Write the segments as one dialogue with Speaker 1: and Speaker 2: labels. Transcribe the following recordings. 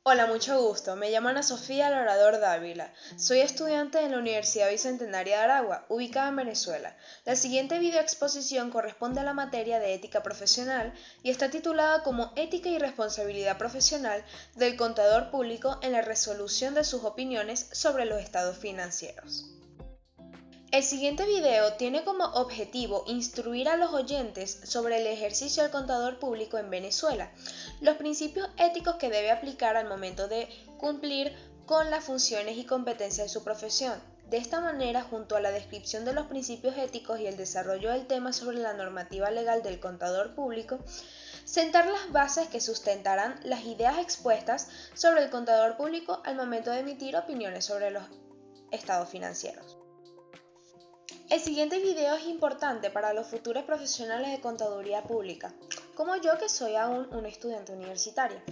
Speaker 1: Hola, mucho gusto. Me llamo Ana Sofía Lorador Dávila. Soy estudiante en la Universidad Bicentenaria de Aragua, ubicada en Venezuela. La siguiente videoexposición corresponde a la materia de ética profesional y está titulada como Ética y responsabilidad profesional del contador público en la resolución de sus opiniones sobre los estados financieros. El siguiente video tiene como objetivo instruir a los oyentes sobre el ejercicio del contador público en Venezuela, los principios éticos que debe aplicar al momento de cumplir con las funciones y competencias de su profesión. De esta manera, junto a la descripción de los principios éticos y el desarrollo del tema sobre la normativa legal del contador público, sentar las bases que sustentarán las ideas expuestas sobre el contador público al momento de emitir opiniones sobre los estados financieros. El siguiente video es importante para los futuros profesionales de contaduría pública, como yo que soy aún una estudiante universitaria.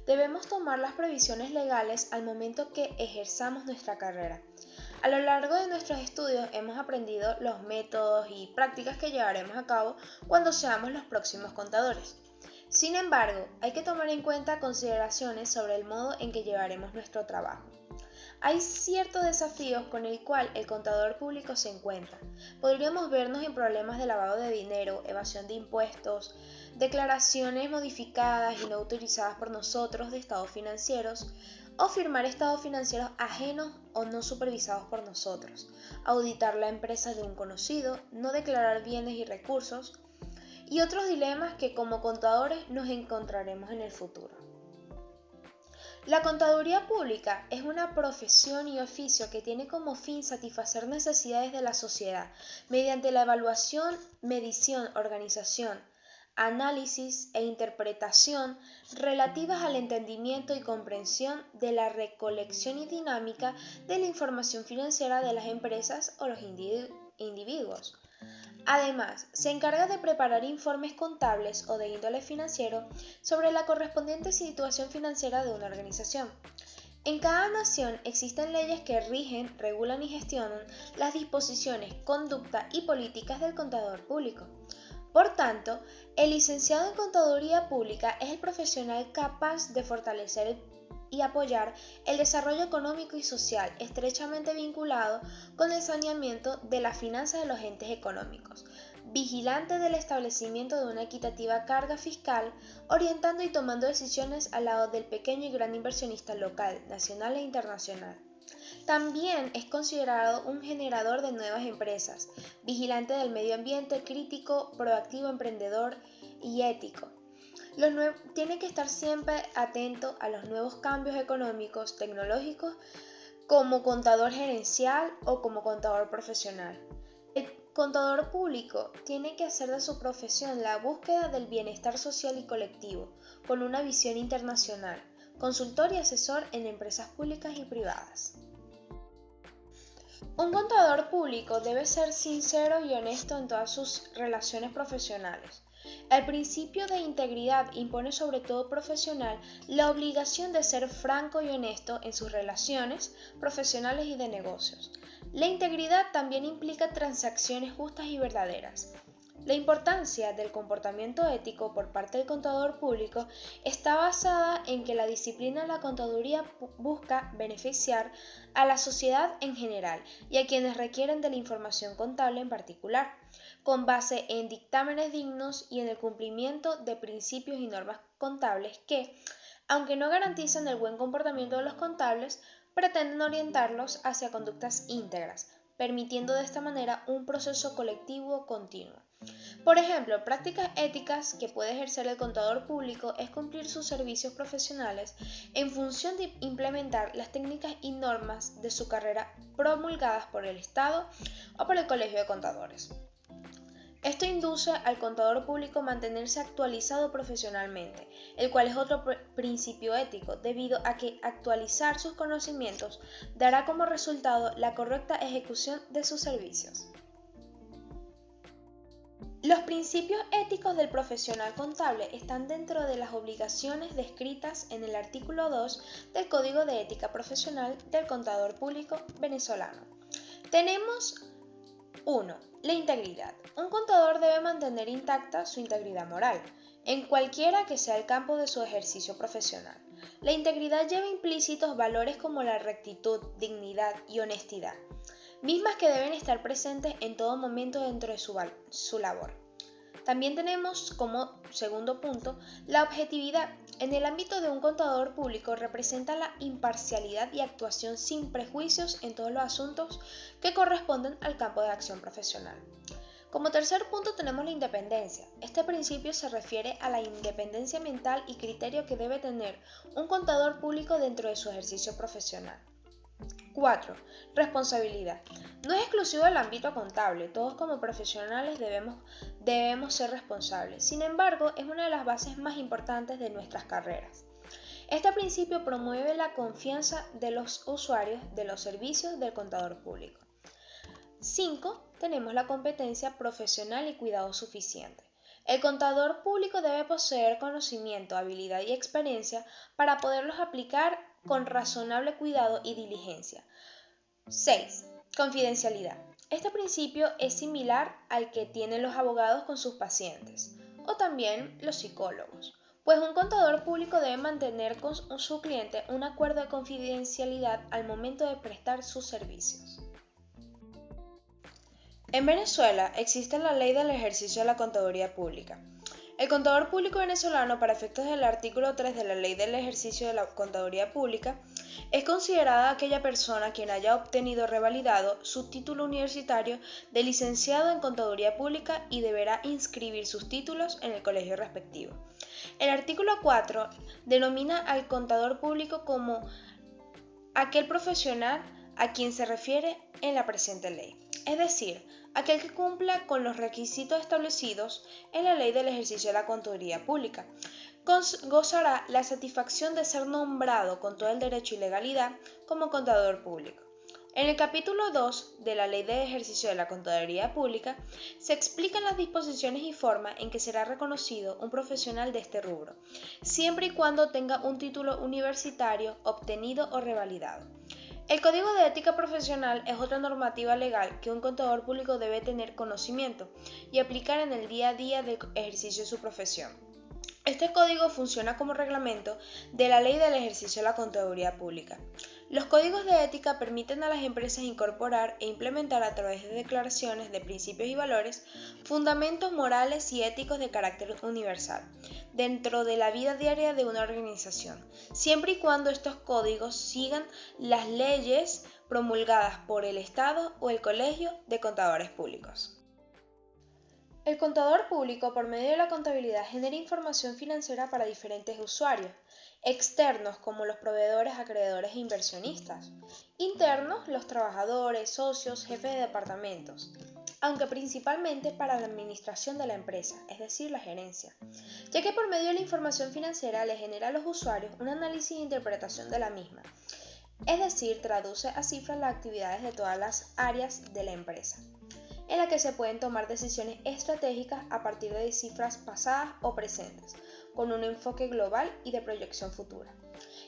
Speaker 1: Debemos tomar las previsiones legales al momento que ejerzamos nuestra carrera. A lo largo de nuestros estudios hemos aprendido los métodos y prácticas que llevaremos a cabo cuando seamos los próximos contadores. Sin embargo, hay que tomar en cuenta consideraciones sobre el modo en que llevaremos nuestro trabajo. Hay ciertos desafíos con el cual el contador público se encuentra. Podríamos vernos en problemas de lavado de dinero, evasión de impuestos, declaraciones modificadas y no autorizadas por nosotros de estados financieros, o firmar estados financieros ajenos o no supervisados por nosotros, auditar la empresa de un conocido, no declarar bienes y recursos, y otros dilemas que como contadores nos encontraremos en el futuro. La contaduría pública es una profesión y oficio que tiene como fin satisfacer necesidades de la sociedad mediante la evaluación, medición, organización, análisis e interpretación relativas al entendimiento y comprensión de la recolección y dinámica de la información financiera de las empresas o los individuos. Además, se encarga de preparar informes contables o de índole financiero sobre la correspondiente situación financiera de una organización. En cada nación existen leyes que rigen, regulan y gestionan las disposiciones, conducta y políticas del contador público. Por tanto, el licenciado en Contaduría Pública es el profesional capaz de fortalecer y apoyar el desarrollo económico y social estrechamente vinculado con el saneamiento de las finanzas de los entes económicos, vigilante del establecimiento de una equitativa carga fiscal, orientando y tomando decisiones al lado del pequeño y gran inversionista local, nacional e internacional. También es considerado un generador de nuevas empresas, vigilante del medio ambiente, crítico, proactivo, emprendedor y ético. Tiene que estar siempre atento a los nuevos cambios económicos, tecnológicos, como contador gerencial o como contador profesional. El contador público tiene que hacer de su profesión la búsqueda del bienestar social y colectivo, con una visión internacional, consultor y asesor en empresas públicas y privadas. Un contador público debe ser sincero y honesto en todas sus relaciones profesionales. El principio de integridad impone sobre todo profesional la obligación de ser franco y honesto en sus relaciones profesionales y de negocios. La integridad también implica transacciones justas y verdaderas. La importancia del comportamiento ético por parte del contador público está basada en que la disciplina de la contaduría busca beneficiar a la sociedad en general y a quienes requieren de la información contable en particular, con base en dictámenes dignos y en el cumplimiento de principios y normas contables que, aunque no garantizan el buen comportamiento de los contables, pretenden orientarlos hacia conductas íntegras, permitiendo de esta manera un proceso colectivo continuo. Por ejemplo, prácticas éticas que puede ejercer el contador público es cumplir sus servicios profesionales en función de implementar las técnicas y normas de su carrera promulgadas por el Estado o por el Colegio de Contadores. Esto induce al contador público a mantenerse actualizado profesionalmente, el cual es otro principio ético, debido a que actualizar sus conocimientos dará como resultado la correcta ejecución de sus servicios. Los principios éticos del profesional contable están dentro de las obligaciones descritas en el artículo 2 del Código de Ética Profesional del Contador Público venezolano. Tenemos 1. La integridad. Un contador debe mantener intacta su integridad moral. en cualquiera que sea el campo de su ejercicio profesional. La integridad lleva implícitos valores como la rectitud, dignidad y honestidad, mismas que deben estar presentes en todo momento dentro de su labor. También tenemos como segundo punto la objetividad. En el ámbito de un contador público representa la imparcialidad y actuación sin prejuicios en todos los asuntos que corresponden al campo de acción profesional. Como tercer punto tenemos la independencia. Este principio se refiere a la independencia mental y criterio que debe tener un contador público dentro de su ejercicio profesional. 4. Responsabilidad. No es exclusivo del ámbito contable, todos como profesionales debemos ser responsables. Sin embargo, es una de las bases más importantes de nuestras carreras. Este principio promueve la confianza de los usuarios de los servicios del contador público. 5. Tenemos la competencia profesional y cuidado suficiente. El contador público debe poseer conocimiento, habilidad y experiencia para poderlos aplicar con razonable cuidado y diligencia. 6. Confidencialidad. Este principio es similar al que tienen los abogados con sus pacientes o también los psicólogos, pues un contador público debe mantener con su cliente un acuerdo de confidencialidad al momento de prestar sus servicios. En Venezuela existe la Ley del Ejercicio de la Contaduría Pública. El contador público venezolano, para efectos del artículo 3 de la Ley del Ejercicio de la Contaduría Pública, es considerada aquella persona quien haya obtenido revalidado su título universitario de licenciado en Contaduría Pública y deberá inscribir sus títulos en el colegio respectivo. El artículo 4 denomina al contador público como aquel profesional a quien se refiere en la presente ley, es decir, aquel que cumpla con los requisitos establecidos en la Ley del Ejercicio de la Contaduría Pública. Gozará la satisfacción de ser nombrado con todo el derecho y legalidad como contador público. En el capítulo 2 de la Ley de Ejercicio de la Contaduría Pública se explican las disposiciones y forma en que será reconocido un profesional de este rubro, siempre y cuando tenga un título universitario obtenido o revalidado. El Código de Ética Profesional es otra normativa legal que un contador público debe tener conocimiento y aplicar en el día a día del ejercicio de su profesión. Este código funciona como reglamento de la Ley del Ejercicio de la Contaduría Pública. Los códigos de ética permiten a las empresas incorporar e implementar a través de declaraciones de principios y valores fundamentos morales y éticos de carácter universal dentro de la vida diaria de una organización, siempre y cuando estos códigos sigan las leyes promulgadas por el Estado o el Colegio de Contadores Públicos. El contador público, por medio de la contabilidad, genera información financiera para diferentes usuarios, externos como los proveedores, acreedores e inversionistas, internos los trabajadores, socios, jefes de departamentos, aunque principalmente para la administración de la empresa, es decir, la gerencia, ya que por medio de la información financiera le genera a los usuarios un análisis e interpretación de la misma, es decir, traduce a cifras las actividades de todas las áreas de la empresa, en la que se pueden tomar decisiones estratégicas a partir de cifras pasadas o presentes, con un enfoque global y de proyección futura.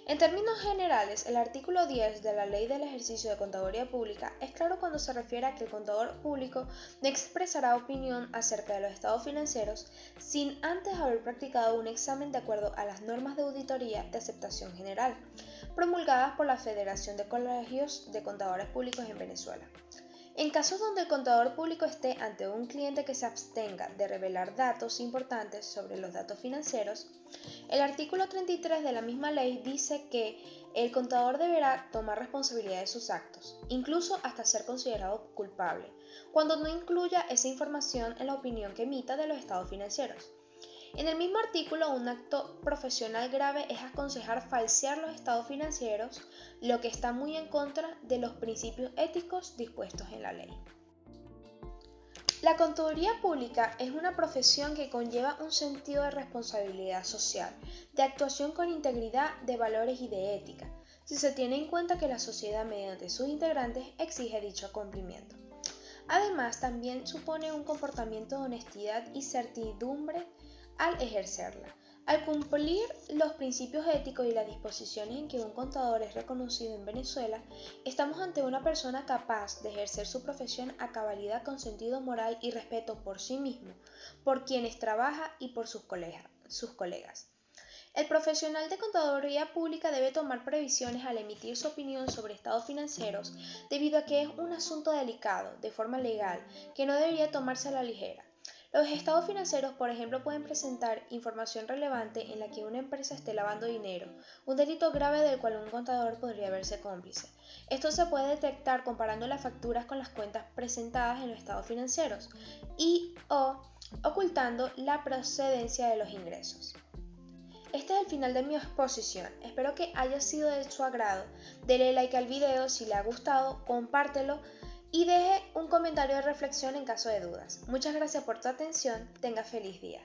Speaker 1: En términos generales, el artículo 10 de la Ley del Ejercicio de Contaduría Pública es claro cuando se refiere a que el contador público no expresará opinión acerca de los estados financieros sin antes haber practicado un examen de acuerdo a las normas de auditoría de aceptación general, promulgadas por la Federación de Colegios de Contadores Públicos en Venezuela. En casos donde el contador público esté ante un cliente que se abstenga de revelar datos importantes sobre los datos financieros, el artículo 33 de la misma ley dice que el contador deberá tomar responsabilidad de sus actos, incluso hasta ser considerado culpable, cuando no incluya esa información en la opinión que emita de los estados financieros. En el mismo artículo, un acto profesional grave es aconsejar falsear los estados financieros, lo que está muy en contra de los principios éticos dispuestos en la ley. La contaduría pública es una profesión que conlleva un sentido de responsabilidad social, de actuación con integridad, de valores y de ética, si se tiene en cuenta que la sociedad mediante sus integrantes exige dicho cumplimiento. Además, también supone un comportamiento de honestidad y certidumbre al ejercerla. Al cumplir los principios éticos y las disposiciones en que un contador es reconocido en Venezuela, estamos ante una persona capaz de ejercer su profesión a cabalidad con sentido moral y respeto por sí mismo, por quienes trabaja y por sus colegas. sus colegas. El profesional de contaduría pública debe tomar previsiones al emitir su opinión sobre estados financieros debido a que es un asunto delicado, de forma legal, que no debería tomarse a la ligera. Los estados financieros, por ejemplo, pueden presentar información relevante en la que una empresa esté lavando dinero, un delito grave del cual un contador podría verse cómplice. Esto se puede detectar comparando las facturas con las cuentas presentadas en los estados financieros y o ocultando la procedencia de los ingresos. Este es el final de mi exposición, espero que haya sido de su agrado. Dele like al video si le ha gustado, compártelo y deje un comentario de reflexión en caso de dudas. Muchas gracias por tu atención, tenga feliz día.